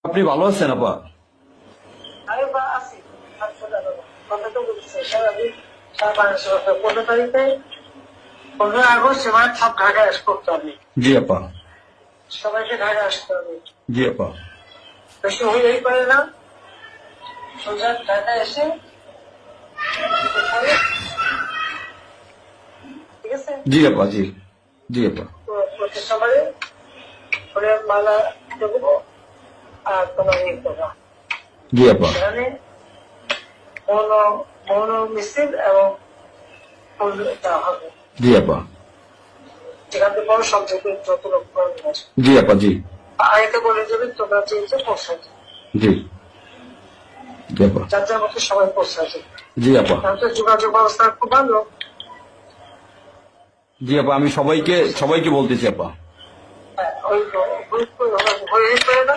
আপনি ভালো আছেন আপা? আমি বা আছি। আচ্ছা, দাদা, কথা তো বলছি। আমি 15 তারিখে 15 আগস্ট এবার সব ঢাকায় করতে হবে। জি আপা। সবাইকে ঢাকায় আসতে হবে। জি আপা। বেশি হইলেই পারে না। সোজা ঢাকায় এসে ঠিক আছে, জি আপা। জি জি আপা। সবাই ফুলের মালা দেবো আর তোমার ইয়ে করবা। জি আপা। সেখানে মৌন মৌন মিছিল এবং ফুল দেওয়া হবে। জি আপা। যেখান থেকে বড় সব যত লোক আসবে। জি আপা। জি আরেকটা বলে দেবেন তোমরা চেয়েছে পৌঁছাতে। জি জি আপা। যার যার মতো সবাই পৌঁছাতে। জি আপা। তাহলে যোগাযোগ ব্যবস্থা খুব ভালো। জি আপা, আমি সবাইকে বলতেছি আপা। হ্যাঁ, ওই গ্রুপ হয়ে পারে না।